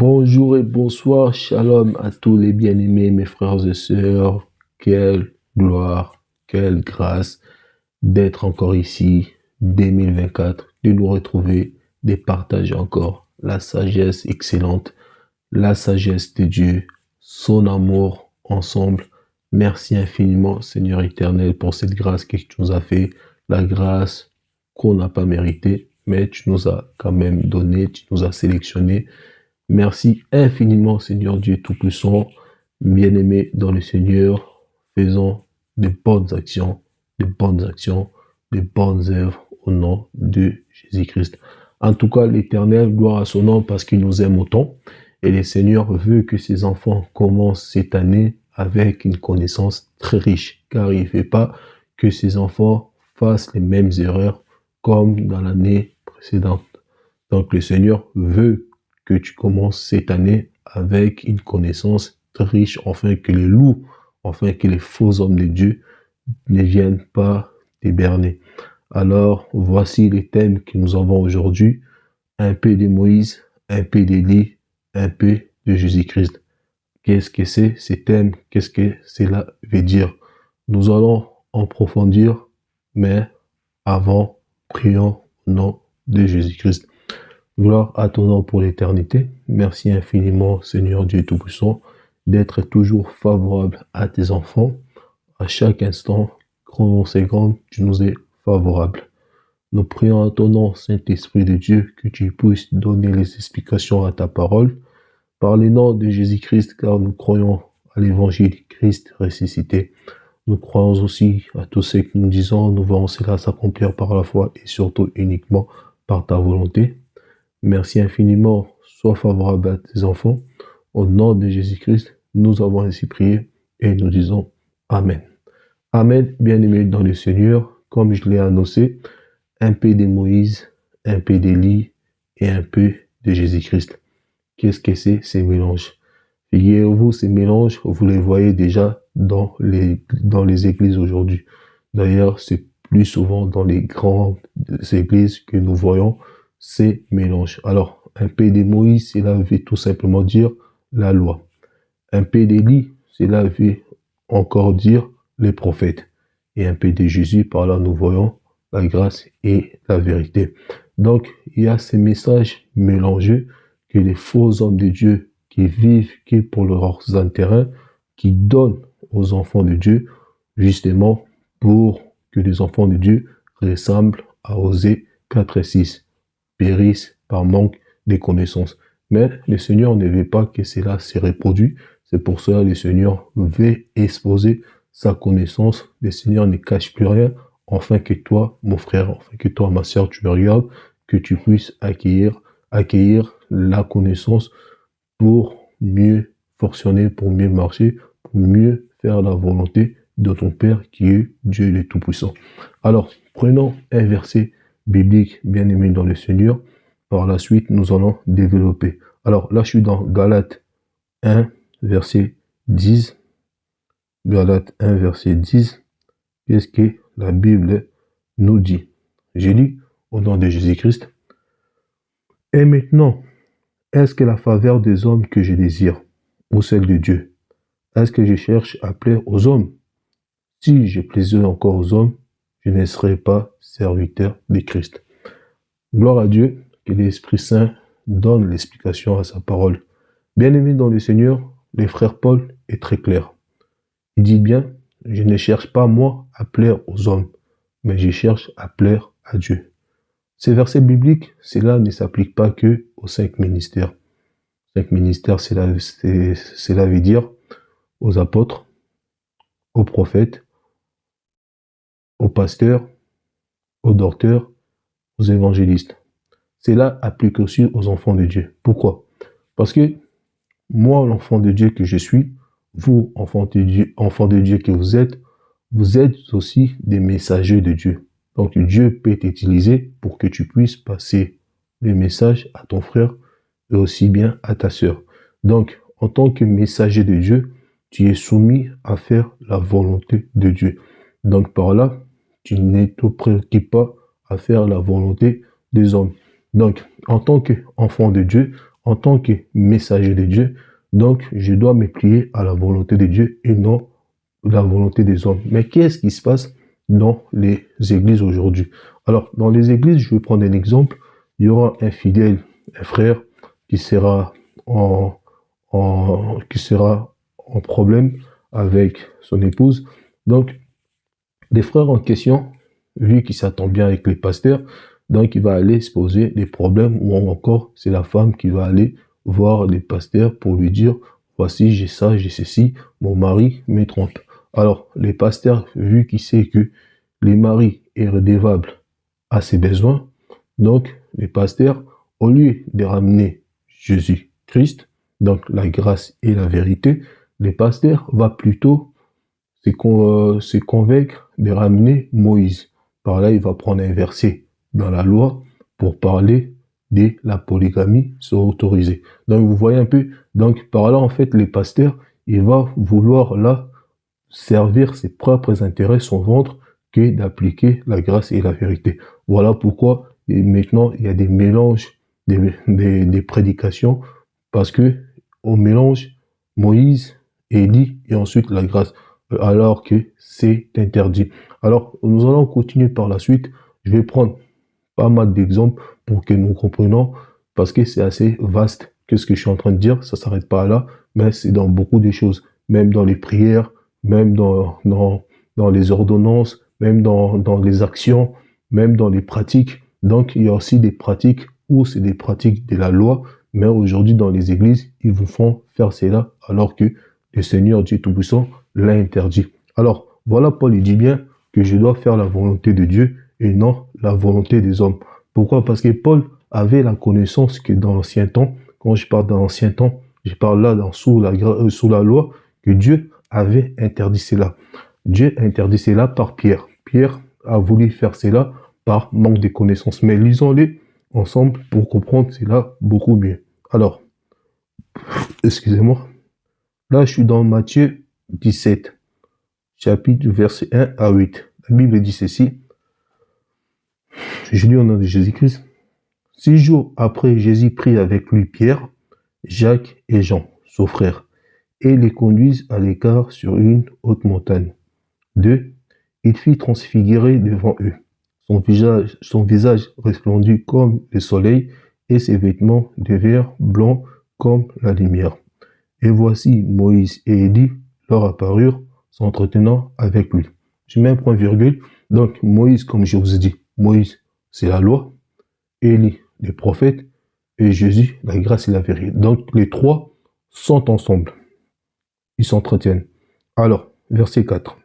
Bonjour et bonsoir, shalom à tous les bien-aimés, mes frères et sœurs. Quelle gloire, quelle grâce d'être encore ici, 2024, de nous retrouver, de partager encore la sagesse excellente, la sagesse de Dieu, son amour ensemble. Merci infiniment, Seigneur éternel, pour cette grâce que tu nous as fait, la grâce qu'on n'a pas méritée, mais tu nous as quand même donné, tu nous as sélectionné. Merci infiniment, Seigneur Dieu Tout-Puissant, bien-aimé dans le Seigneur, faisons de bonnes actions, de bonnes actions, de bonnes œuvres au nom de Jésus-Christ. En tout cas, l'Éternel, gloire à son nom parce qu'il nous aime autant. Et le Seigneur veut que ses enfants commencent cette année avec une connaissance très riche, car il ne veut pas que ses enfants fassent les mêmes erreurs comme dans l'année précédente. Donc le Seigneur veut que tu commences cette année avec une connaissance très riche, afin que les loups, afin que les faux hommes de Dieu ne viennent pas t'héberner. Alors, voici les thèmes que nous avons aujourd'hui. Un peu de Moïse, un peu d'Élie, un peu de Jésus-Christ. Qu'est-ce que c'est ces thèmes? Qu'est-ce que cela veut dire? Nous allons en approfondir, mais avant, prions au nom de Jésus-Christ. Gloire à ton nom pour l'éternité. Merci infiniment, Seigneur Dieu Tout-Puissant, d'être toujours favorable à tes enfants. À chaque instant, grand seconde, tu nous es favorable. Nous prions à ton nom, Saint-Esprit de Dieu, que tu puisses donner les explications à ta parole. Par le nom de Jésus-Christ, car nous croyons à l'évangile de Christ ressuscité. Nous croyons aussi à tout ce que nous disons. Nous voyons cela s'accomplir par la foi et surtout uniquement par ta volonté. Merci infiniment, sois favorable à tes enfants. Au nom de Jésus-Christ, nous avons ainsi prié et nous disons Amen. Amen, bien-aimés dans le Seigneur, comme je l'ai annoncé, un peu de Moïse, un peu d'Élie et un peu de Jésus-Christ. Qu'est-ce que c'est ces mélanges? Figurez-vous, ces mélanges, vous les voyez déjà dans les églises aujourd'hui. D'ailleurs, c'est plus souvent dans les grandes églises que nous voyons ces mélanges. Alors, un peu de Moïse, cela veut tout simplement dire la loi. Un peu d'Élie, cela veut encore dire les prophètes. Et un peu de Jésus, par là, nous voyons la grâce et la vérité. Donc, il y a ces messages mélangés que les faux hommes de Dieu qui vivent que pour leurs intérêts, qui donnent aux enfants de Dieu, justement pour que les enfants de Dieu ressemblent à Osée 4 et 6, périssent par manque de connaissances. Mais le Seigneur ne veut pas que cela se reproduise. C'est pour cela que le Seigneur veut exposer sa connaissance. Le Seigneur ne cache plus rien, afin que toi, mon frère, afin que toi, ma sœur, tu me regardes, que tu puisses acquérir la connaissance pour mieux fonctionner, pour mieux marcher, pour mieux faire la volonté de ton Père qui est Dieu le Tout-Puissant. Alors, prenons un verset biblique bien aimé dans le Seigneur. Par la suite, nous allons développer. Alors, là, je suis dans Galates 1, verset 10. Galates 1, verset 10. Qu'est-ce que la Bible nous dit? J'ai lu au nom de Jésus-Christ. Et maintenant, est-ce que la faveur des hommes que je désire, ou celle de Dieu? Est-ce que je cherche à plaire aux hommes? Si je plaisais encore aux hommes, je ne serais pas serviteur de Christ. Gloire à Dieu, que l'Esprit Saint donne l'explication à sa parole. Bien-aimé dans le Seigneur, le frère Paul est très clair. Il dit bien, je ne cherche pas moi à plaire aux hommes, mais je cherche à plaire à Dieu. Ces versets bibliques, cela ne s'applique pas que aux 5 ministères. 5 ministères, cela veut dire aux apôtres, aux prophètes, aux pasteurs, aux docteurs, aux évangélistes. Cela applique aussi aux enfants de Dieu. Pourquoi? Parce que moi, l'enfant de Dieu que je suis, vous, enfants de Dieu que vous êtes aussi des messagers de Dieu. Donc Dieu peut t'utiliser pour que tu puisses passer le message à ton frère et aussi bien à ta sœur. Donc, en tant que messager de Dieu, tu es soumis à faire la volonté de Dieu. Donc par là, tu ne te préoccupes pas à faire la volonté des hommes. Donc, en tant qu'enfant de Dieu, en tant que messager de Dieu, donc je dois me plier à la volonté de Dieu et non la volonté des hommes. Mais qu'est-ce qui se passe dans les églises aujourd'hui? Alors, dans les églises, je vais prendre un exemple. Il y aura un fidèle, un frère, qui sera en, qui sera en problème avec son épouse. Donc, les frères en question, vu qu'il s'attend bien avec les pasteurs, donc il va aller se poser des problèmes, ou encore c'est la femme qui va aller voir les pasteurs pour lui dire, voici j'ai ça, j'ai ceci, mon mari me trompe. Alors les pasteurs, vu qu'il sait que les maris est redevable à ses besoins, donc les pasteurs, au lieu de ramener Jésus-Christ, donc la grâce et la vérité, les pasteurs va plutôt se convaincre de ramener Moïse. Par là, il va prendre un verset dans la loi pour parler de la polygamie soit autorisée. Donc, vous voyez un peu, donc par là, en fait, les pasteurs, il va vouloir là servir ses propres intérêts, son ventre, que d'appliquer la grâce et la vérité. Voilà pourquoi et maintenant, il y a des mélanges, des prédications, parce que on mélange Moïse, Élie et ensuite la grâce, alors que c'est interdit. Alors, nous allons continuer par la suite. Je vais prendre pas mal d'exemples pour que nous comprenions, parce que c'est assez vaste que ce que je suis en train de dire. Ça s'arrête pas là, mais c'est dans beaucoup de choses, même dans les prières, même dans les ordonnances, même dans les actions, même dans les pratiques. Donc, il y a aussi des pratiques où c'est des pratiques de la loi, mais aujourd'hui, dans les églises, ils vous font faire cela alors que le Seigneur Dieu Tout-Puissant l'a interdit. Alors, voilà, Paul, il dit bien que je dois faire la volonté de Dieu et non la volonté des hommes. Pourquoi? Parce que Paul avait la connaissance que dans l'ancien temps, quand je parle dans l'ancien temps, je parle là sous la loi, que Dieu avait interdit cela. Dieu a interdit cela par Pierre. Pierre a voulu faire cela par manque de connaissances. Mais lisons-les ensemble pour comprendre cela beaucoup mieux. Alors, excusez-moi. Là, je suis dans Matthieu 17, chapitre verset 1 à 8. La Bible dit ceci. Je lis au nom de Jésus-Christ. 6 jours après, Jésus prit avec lui Pierre, Jacques et Jean, son frère, et les conduisent à l'écart sur une haute montagne. 2. Il fit transfigurer devant eux. Son visage resplendit comme le soleil, et ses vêtements devinrent blancs comme la lumière. Et voici Moïse et Élie leur apparurent, s'entretenant avec lui. Je mets un point virgule. Donc Moïse, comme je vous ai dit, Moïse, c'est la loi, Élie, les prophètes, et Jésus, la grâce et la vérité. Donc les trois sont ensemble. Ils s'entretiennent. Alors, verset 4.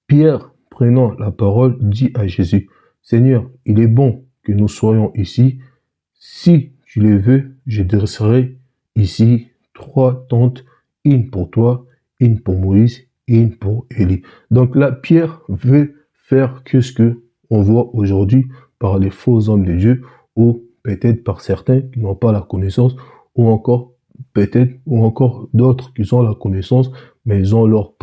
Pierre, prenant la parole, dit à Jésus, Seigneur, il est bon que nous soyons ici. Si tu le veux, je dresserai ici 3 tentes, une pour toi, une pour Moïse, une pour Élie. Donc là, Pierre veut faire que ce que on voit aujourd'hui par les faux hommes de Dieu, ou peut-être par certains qui n'ont pas la connaissance, ou encore peut-être, ou encore d'autres qui ont la connaissance, mais ils ont leur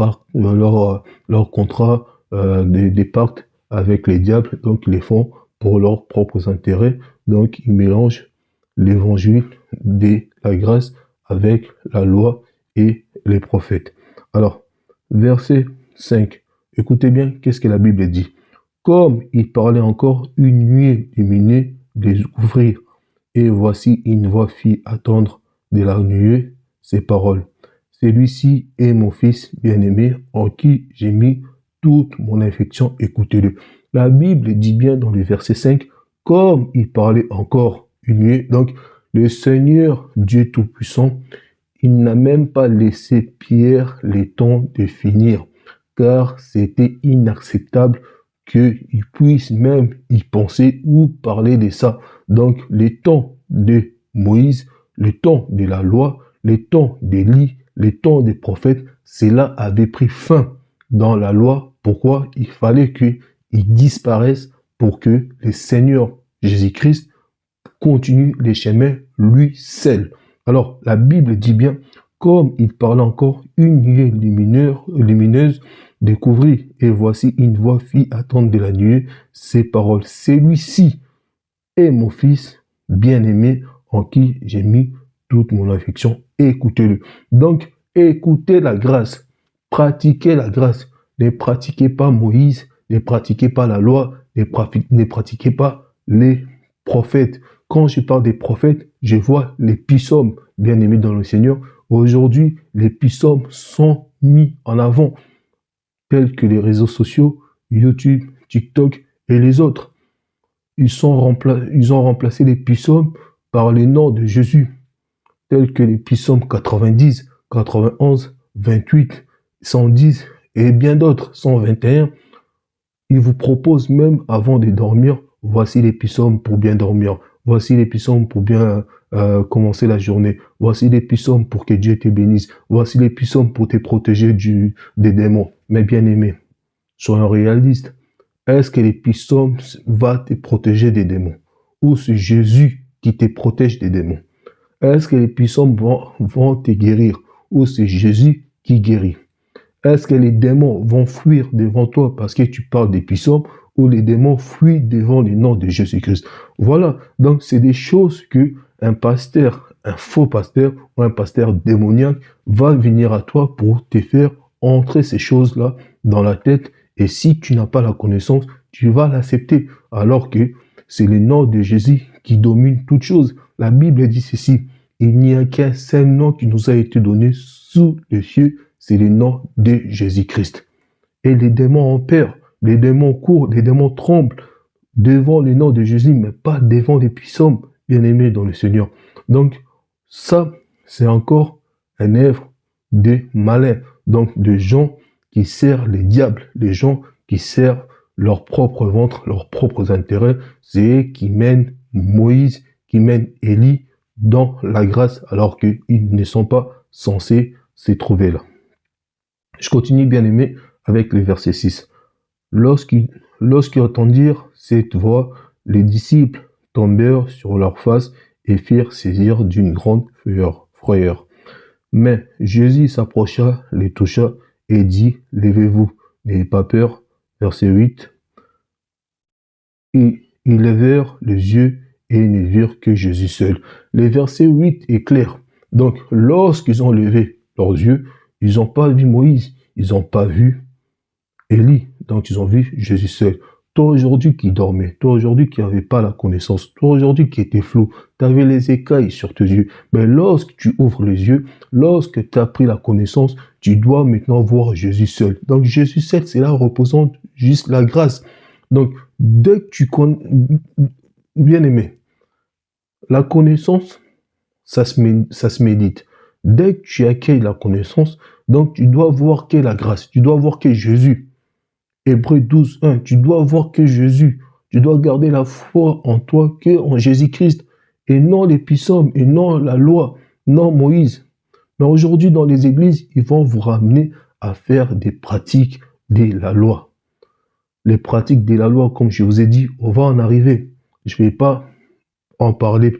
contrat, des pactes avec les diables, donc ils les font pour leurs propres intérêts. Donc ils mélangent l'évangile de la grâce avec la loi et les prophètes. Alors, verset 5. Écoutez bien, qu'est-ce que la Bible dit? Comme il parlait encore, une nuée lumineuse les ouvrit, et voici une voix fit attendre de la nuée ces paroles. Celui-ci est mon fils bien-aimé, en qui j'ai mis toute mon affection, écoutez-le. La Bible dit bien dans le verset 5, comme il parlait encore une nuée, donc le Seigneur Dieu Tout-Puissant, il n'a même pas laissé Pierre le temps de finir, car c'était inacceptable qu'il puisse même y penser ou parler de ça. Donc, le temps de Moïse, le temps de la loi, le temps d'Élie, le temps des prophètes, cela avait pris fin dans la loi. Pourquoi? Il fallait qu'ils disparaissent pour que le Seigneur Jésus-Christ continue les chemins lui seul. Alors, la Bible dit bien, comme il parlait encore, une nuée lumineuse découvrit, et voici une voix fit attendre de la nuée ces paroles. Celui-ci est mon fils bien-aimé, en qui j'ai mis toute mon affection. Écoutez-le. Donc, écoutez la grâce. Pratiquez la grâce. Ne pratiquez pas Moïse, ne pratiquez pas la loi, ne pratiquez pas les prophètes. Quand je parle des prophètes, je vois les psaumes, bien aimés dans le Seigneur. Aujourd'hui, les psaumes sont mis en avant, tels que les réseaux sociaux, YouTube, TikTok et les autres. Ils ont remplacé les psaumes par les noms de Jésus, tels que les psaumes 90, 91, 28, 110 et bien d'autres, 121. Il vous propose même avant de dormir, voici les psaumes pour bien dormir, voici les psaumes pour bien commencer la journée, voici les psaumes pour que Dieu te bénisse, voici les psaumes pour te protéger des démons. Mais bien aimé, soyons réalistes. Est-ce que les psaumes vont te protéger des démons? Ou c'est Jésus qui te protège des démons? Est-ce que les psaumes vont te guérir? Ou c'est Jésus qui guérit? Est-ce que les démons vont fuir devant toi parce que tu parles des psaumes? Ou les démons fuient devant le nom de Jésus-Christ? Voilà, donc c'est des choses que un pasteur, un faux pasteur ou un pasteur démoniaque va venir à toi pour te faire entrer ces choses-là dans la tête. Et si tu n'as pas la connaissance, tu vas l'accepter. Alors que c'est le nom de Jésus qui domine toute chose. La Bible dit ceci: il n'y a qu'un seul nom qui nous a été donné sous les cieux, c'est le nom de Jésus-Christ. Et les démons ont peur, les démons courent, les démons tremblent devant le nom de Jésus, mais pas devant les psaumes, bien-aimés dans le Seigneur. Donc, ça, c'est encore un œuvre de malin, donc de gens qui servent les diables, les gens qui servent leur propre ventre, leurs propres intérêts, c'est eux qui mènent Moïse, qui mènent Élie dans la grâce, alors qu'ils ne sont pas censés se trouver là. Je continue, bien aimé, avec le verset 6. Lorsqu'ils entendirent cette voix, les disciples tombèrent sur leur face et firent saisir d'une grande frayeur. Mais Jésus s'approcha, les toucha et dit: levez-vous, n'ayez pas peur. Verset 8. Et ils levèrent les yeux et ne virent que Jésus seul. Le verset 8 est clair. Donc, lorsqu'ils ont levé leurs yeux, ils n'ont pas vu Moïse, ils n'ont pas vu Élie, donc ils ont vu Jésus seul. Toi aujourd'hui qui dormais, toi aujourd'hui qui n'avais pas la connaissance, toi aujourd'hui qui étais flou, tu avais les écailles sur tes yeux. Mais lorsque tu ouvres les yeux, lorsque tu as pris la connaissance, tu dois maintenant voir Jésus seul. Donc Jésus seul, cela représente juste la grâce. Donc dès que tu connais, bien aimé, la connaissance, ça se médite. Dès que tu accueilles la connaissance, donc tu dois voir qu'est la grâce, tu dois voir qu'est Jésus. Hébreux 12, 1, tu dois voir que Jésus, tu dois garder la foi en toi, que en Jésus-Christ, et non les psaumes, et non la loi, non Moïse. Mais aujourd'hui, dans les églises, ils vont vous ramener à faire des pratiques de la loi. Les pratiques de la loi, comme je vous ai dit, on va en arriver. Je ne vais pas en parler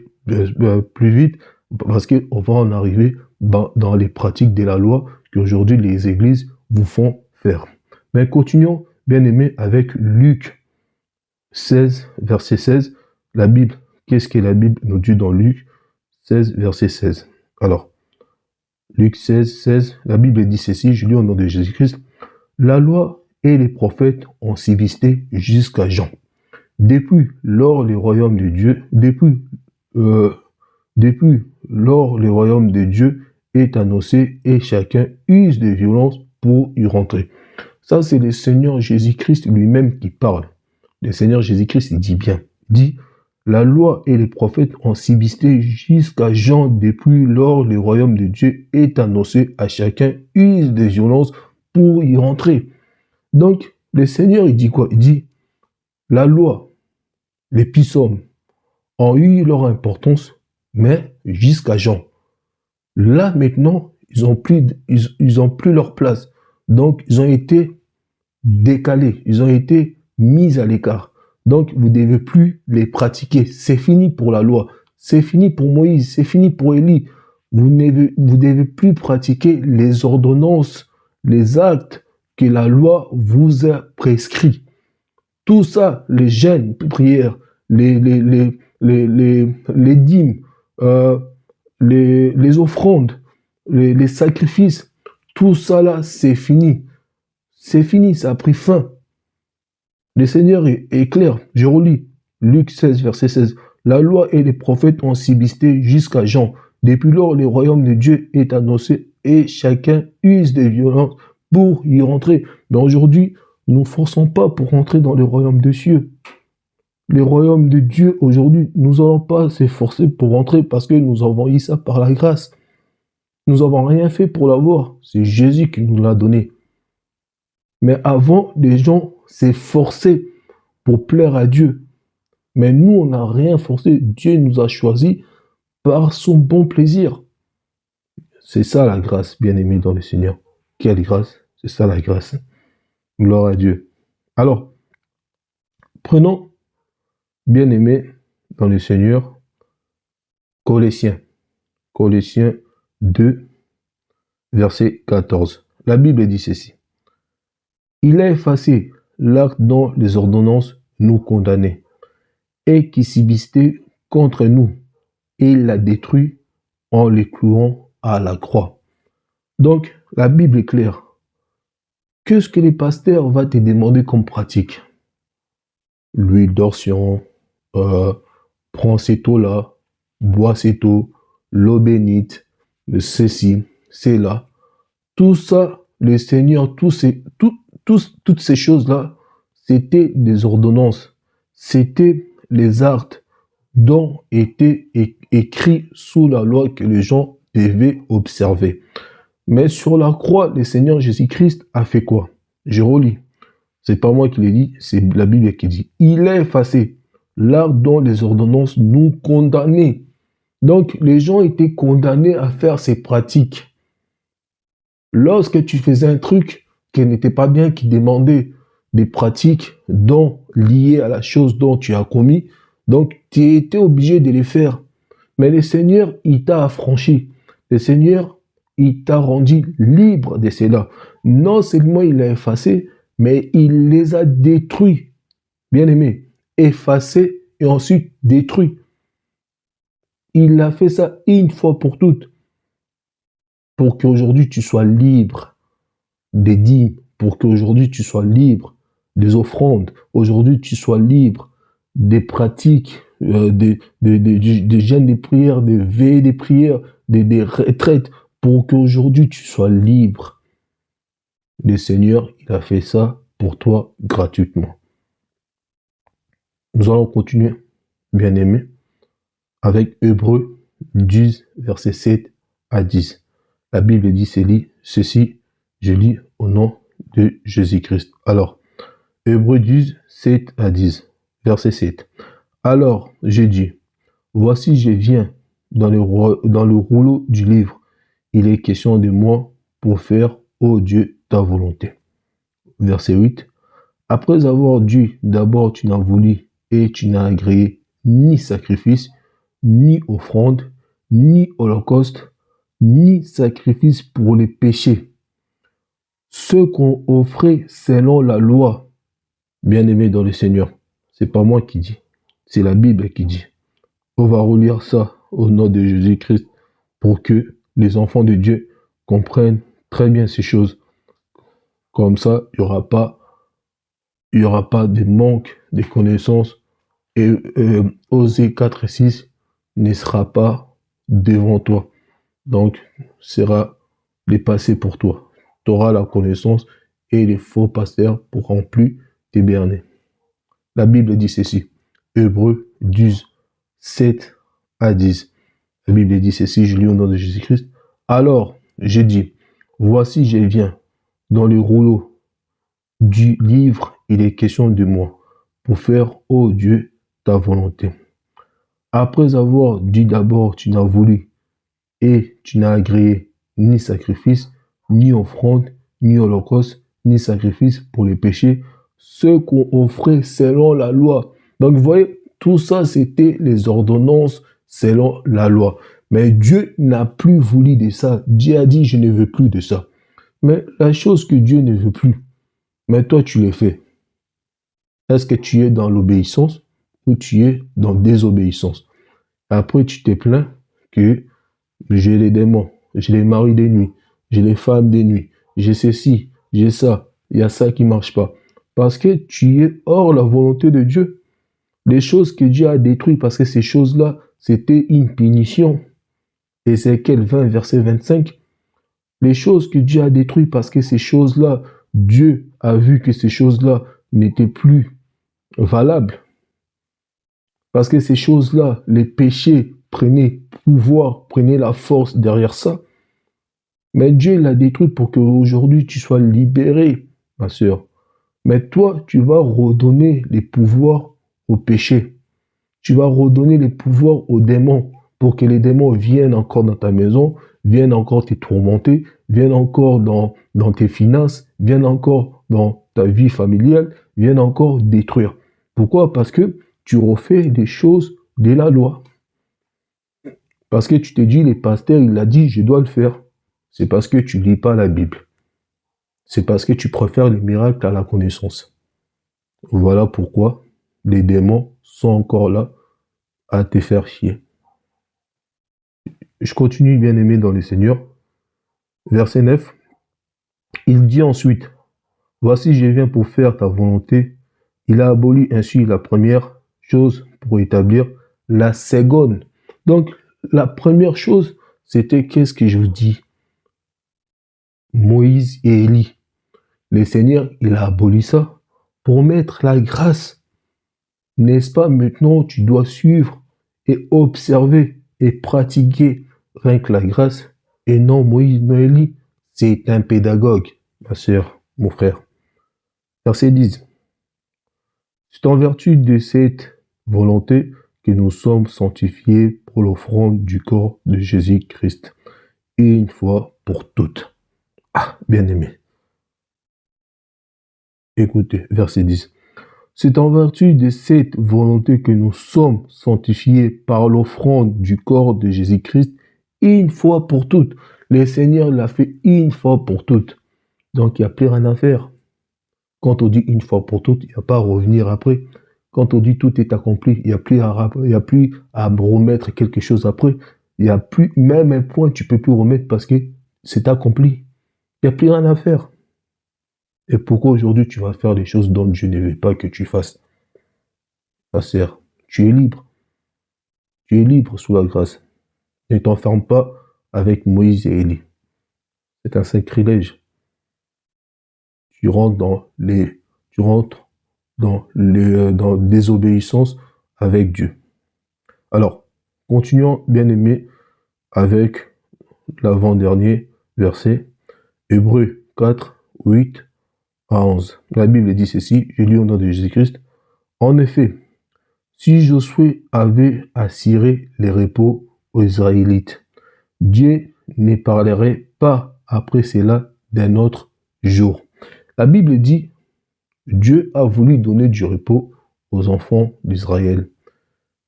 plus vite, parce qu'on va en arriver dans les pratiques de la loi qu'aujourd'hui les églises vous font faire. Mais continuons, bien aimé, avec Luc 16, verset 16. La Bible, qu'est-ce que la Bible nous dit dans Luc 16, verset 16? Alors, Luc 16, 16, la Bible dit ceci, je lis au nom de Jésus-Christ. La loi et les prophètes ont subsisté jusqu'à Jean. Depuis lors, le royaume de Dieu, depuis lors, le royaume de Dieu est annoncé et chacun use de violence pour y rentrer. Ça, c'est le Seigneur Jésus-Christ lui-même qui parle. Le Seigneur Jésus-Christ, il dit bien, dit, la loi et les prophètes ont subsisté jusqu'à Jean. Depuis lors, le royaume de Dieu est annoncé à chacun use de violence pour y rentrer. Donc, le Seigneur, il dit quoi? Il dit, la loi, les psaumes ont eu leur importance, mais jusqu'à Jean. Là, maintenant, ils ont plus leur place. Donc, ils ont été décalés, ils ont été mis à l'écart. Donc, vous ne devez plus les pratiquer. C'est fini pour la loi. C'est fini pour Moïse. C'est fini pour Élie. Vous devez plus pratiquer les ordonnances, les actes que la loi vous a prescrits. Tout ça, les jeûnes, prières, les dîmes, euh, les offrandes, les sacrifices, tout ça là, c'est fini. C'est fini, ça a pris fin. Le Seigneur est clair. Je relis Luc 16, verset 16. La loi et les prophètes ont subsisté jusqu'à Jean. Depuis lors, le royaume de Dieu est annoncé et chacun use de violence pour y rentrer. Mais aujourd'hui, nous ne forçons pas pour rentrer dans le royaume des cieux. Le royaume de Dieu, aujourd'hui, nous n'allons pas s'efforcer pour rentrer parce que nous avons eu ça par la grâce. Nous n'avons rien fait pour l'avoir. C'est Jésus qui nous l'a donné. Mais avant, les gens s'efforçaient pour plaire à Dieu. Mais nous, on n'a rien forcé. Dieu nous a choisis par son bon plaisir. C'est ça la grâce, bien-aimé dans le Seigneur. Quelle grâce? C'est ça la grâce. Gloire à Dieu. Alors, prenons, bien-aimé dans le Seigneur, Colossiens. Colossiens 2, verset 14. La Bible dit ceci. Il a effacé l'acte dont les ordonnances nous condamnaient et qui subsistait contre nous, et il l'a détruit en les clouant à la croix. Donc, la Bible est claire. Qu'est-ce que les pasteurs vont te demander comme pratique? L'huile d'onction, prends cette eau-là, bois cette eau, l'eau bénite, ceci, c'est là. Tout ça, le Seigneur, toutes ces choses-là, c'était des ordonnances. C'était les actes dont étaient écrits sous la loi que les gens devaient observer. Mais sur la croix, le Seigneur Jésus-Christ a fait quoi? Je relis. C'est pas moi qui l'ai dit, c'est la Bible qui dit. Il a effacé l'acte dont les ordonnances nous condamnaient. Donc, les gens étaient condamnés à faire ces pratiques. Lorsque tu faisais un truc qui n'était pas bien, qui demandait des pratiques liées à la chose dont tu as commis, donc tu étais obligé de les faire. Mais le Seigneur, il t'a affranchi. Le Seigneur, il t'a rendu libre de cela. Non seulement il l'a effacé, mais il les a détruits. Bien aimé, effacé et ensuite détruit. Il a fait ça une fois pour toutes. Pour qu'aujourd'hui tu sois libre des dîmes, pour qu'aujourd'hui tu sois libre des offrandes, aujourd'hui tu sois libre des pratiques, des jeûnes des prières, des veillées des prières, des retraites, pour qu'aujourd'hui tu sois libre. Le Seigneur, il a fait ça pour toi gratuitement. Nous allons continuer, bien aimé, avec Hébreux 10, versets 7 à 10. La Bible dit ceci, je lis au nom de Jésus-Christ. Alors, Hébreux 10, 7 à 10, verset 7. Alors, j'ai dit, voici, je viens dans le rouleau du livre. Il est question de moi pour faire, ô Dieu, ta volonté. Verset 8. Après avoir dit, d'abord tu n'as voulu et tu n'as agréé ni sacrifice, ni offrande, ni holocauste, ni sacrifice pour les péchés. Ce qu'on offrait selon la loi, bien aimé dans le Seigneur, c'est pas moi qui dis, c'est la Bible qui dit. On va relire ça au nom de Jésus-Christ pour que les enfants de Dieu comprennent très bien ces choses. Comme ça, il n'y aura pas de manque de connaissances et Osée 4 et 6 ne sera pas devant toi. Donc, sera dépassé pour toi. Tu auras la connaissance et les faux pasteurs ne pourront plus t'héberner. La Bible dit ceci. Hébreux 10, 7 à 10. La Bible dit ceci, je lis au nom de Jésus-Christ. Alors, j'ai dit, voici, je viens dans le rouleau du livre, il est question de moi, pour faire, ô Dieu, ta volonté. Après avoir dit d'abord, tu n'as voulu, et tu n'as agréé ni sacrifice, ni offrande, ni holocauste, ni sacrifice pour les péchés, ce qu'on offrait selon la loi. Donc, vous voyez, tout ça, c'était les ordonnances selon la loi. Mais Dieu n'a plus voulu de ça. Dieu a dit, je ne veux plus de ça. Mais la chose que Dieu ne veut plus, mais toi, tu le fais. Est-ce que tu es dans l'obéissance ou tu es dans la désobéissance? Après, tu te plains, que j'ai les démons, j'ai les maris des nuits, j'ai les femmes des nuits, j'ai ceci, j'ai ça, il y a ça qui marche pas. Parce que tu es hors la volonté de Dieu. Les choses que Dieu a détruites, parce que ces choses-là, c'était une punition. Ézéchiel 20, verset 25. Les choses que Dieu a détruites, parce que ces choses-là, Dieu a vu que ces choses-là n'étaient plus valables. Parce que ces choses-là, les péchés prenaient pouvoir, prenaient la force derrière ça. Mais Dieu l'a détruit pour qu'aujourd'hui tu sois libéré, ma sœur. Mais toi, tu vas redonner les pouvoirs au péché. Tu vas redonner les pouvoirs aux démons pour que les démons viennent encore dans ta maison, viennent encore te tourmenter, viennent encore dans tes finances, viennent encore dans ta vie familiale, viennent encore détruire. Pourquoi? Parce que tu refais des choses de la loi. Parce que tu te dis, les pasteurs, il a dit, je dois le faire. C'est parce que tu lis pas la Bible. C'est parce que tu préfères les miracles à la connaissance. Voilà pourquoi les démons sont encore là à te faire chier. Je continue, bien aimé dans le Seigneur. Verset 9. Il dit ensuite, voici, je viens pour faire ta volonté. Il a aboli ainsi la première chose pour établir la seconde. Donc, la première chose, c'était qu'est-ce que je vous dis? Moïse et Élie. Le Seigneur, il a aboli ça pour mettre la grâce. N'est-ce pas? Maintenant, tu dois suivre et observer et pratiquer rien que la grâce et non Moïse, non Élie. C'est un pédagogue, ma sœur, mon frère. Verset 10. C'est en vertu de cette volonté que nous sommes sanctifiés pour l'offrande du corps de Jésus-Christ, une fois pour toutes. Ah, bien aimé. Écoutez, verset 10. C'est en vertu de cette volonté que nous sommes sanctifiés par l'offrande du corps de Jésus-Christ une fois pour toutes. Le Seigneur l'a fait une fois pour toutes. Donc, il n'y a plus rien à faire. Quand on dit une fois pour toutes, il n'y a pas à revenir après. Quand on dit tout est accompli, il n'y a plus à remettre quelque chose après. Il n'y a plus, même un point, tu ne peux plus remettre parce que c'est accompli. Il n'y a plus rien à faire. Et pourquoi aujourd'hui tu vas faire des choses dont Dieu ne veut pas que tu fasses? Ma sœur, tu es libre. Tu es libre sous la grâce. Ne t'enferme pas avec Moïse et Élie. C'est un sacrilège. Tu rentres dans désobéissance avec Dieu. Alors, continuons, bien aimé, avec l'avant-dernier verset, Hébreux 4, 8 à 11. La Bible dit ceci, je lis au nom de Jésus-Christ. En effet, si Josué avait assuré les repos aux Israélites, Dieu ne parlerait pas après cela d'un autre jour. La Bible dit, Dieu a voulu donner du repos aux enfants d'Israël,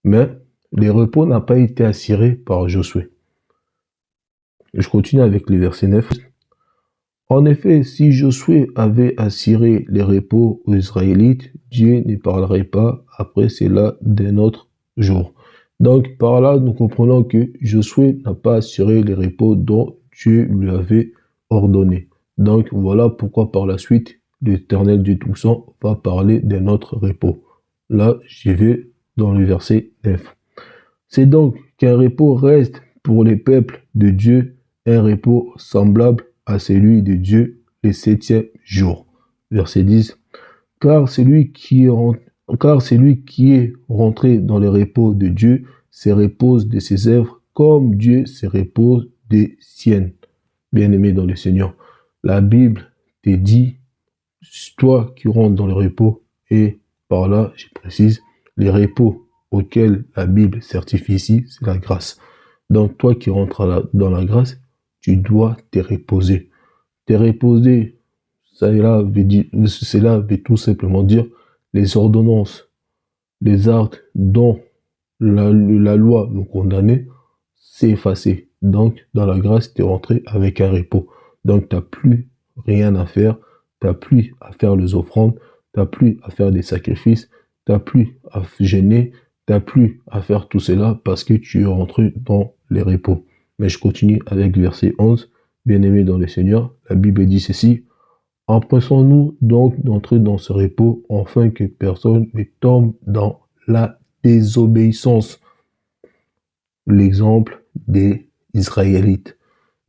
mais le repos n'a pas été assuré par Josué. Je continue avec le verset 9. En effet, si Josué avait assuré les repos aux Israélites, Dieu ne parlerait pas après cela d'un autre jour. Donc, par là, nous comprenons que Josué n'a pas assuré les repos dont Dieu lui avait ordonné. Donc, voilà pourquoi par la suite, l'Éternel Dieu Tout-Puissant va parler d'un autre repos. Là, j'y vais dans le verset 9. C'est donc qu'un repos reste pour les peuples de Dieu, un repos semblable à celui de Dieu le septième jour. Verset 10. Car celui qui est rentré dans le repos de Dieu se repose de ses œuvres comme Dieu se repose des siennes. Bien-aimé dans le Seigneur, la Bible te dit, toi qui rentres dans le repos, et par là, je précise, les repos auxquels la Bible certifie ici, c'est la grâce. Donc toi qui rentres dans la grâce, tu dois te reposer. Te reposer, cela veut tout simplement dire les ordonnances, les actes dont la loi nous condamnait, c'est effacé. Donc, dans la grâce, tu es rentré avec un repos. Donc, tu n'as plus rien à faire, tu n'as plus à faire les offrandes, tu n'as plus à faire des sacrifices, tu n'as plus à gêner, tu n'as plus à faire tout cela parce que tu es rentré dans les repos. Mais je continue avec verset 11. Bien-aimés dans le Seigneur, la Bible dit ceci. Empressons-nous donc d'entrer dans ce repos afin que personne ne tombe dans la désobéissance. L'exemple des Israélites.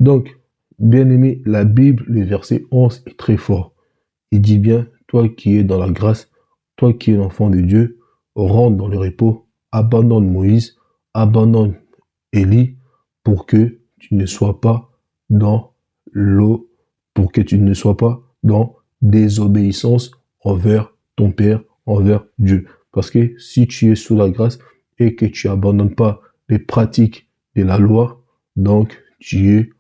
Donc, bien-aimé, la Bible, le verset 11 est très fort. Il dit bien, toi qui es dans la grâce, toi qui es l'enfant de Dieu, rentre dans le repos, abandonne Moïse, abandonne Élie, pour que tu ne sois pas dans l'eau, pour que tu ne sois pas dans désobéissance envers ton Père, envers Dieu. Parce que si tu es sous la grâce et que tu abandonnes pas les pratiques de la loi, donc tu es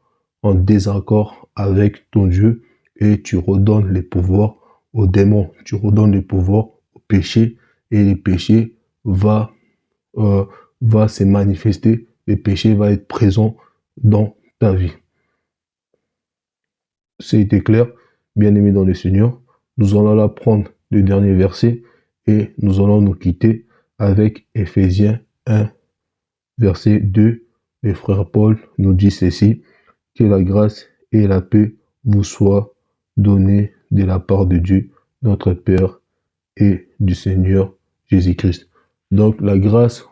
en désaccord avec ton Dieu et tu redonnes les pouvoirs aux démons, tu redonnes les pouvoirs au péché et le péché va, euh, va se manifester, le péché va être présent dans ta vie. C'était clair, bien-aimé dans le Seigneur. Nous allons là prendre le dernier verset et nous allons nous quitter avec Éphésiens 1, verset 2. Le frère Paul nous dit ceci, que la grâce et la paix vous soient données de la part de Dieu, notre Père, et du Seigneur Jésus-Christ. Donc la grâce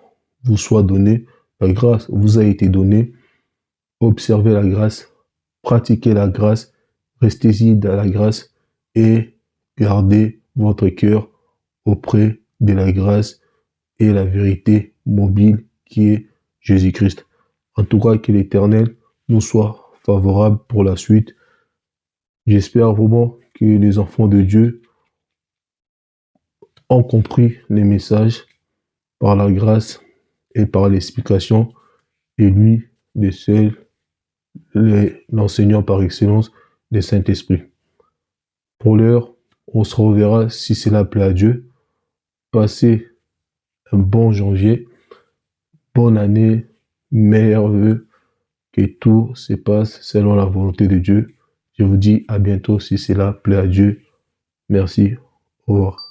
vous soit donnée, la grâce vous a été donnée, observez la grâce, pratiquez la grâce, restez-y dans la grâce et gardez votre cœur auprès de la grâce et la vérité mobile qui est Jésus-Christ. En tout cas, que l'Éternel nous soit favorable pour la suite. J'espère vraiment que les enfants de Dieu ont compris les messages par la grâce et par l'explication, et lui, le seul, l'enseignant par excellence, le Saint-Esprit. Pour l'heure, on se reverra si cela plaît à Dieu. Passez un bon janvier, bonne année, meilleurs vœux, que tout se passe selon la volonté de Dieu. Je vous dis à bientôt si cela plaît à Dieu. Merci. Au revoir.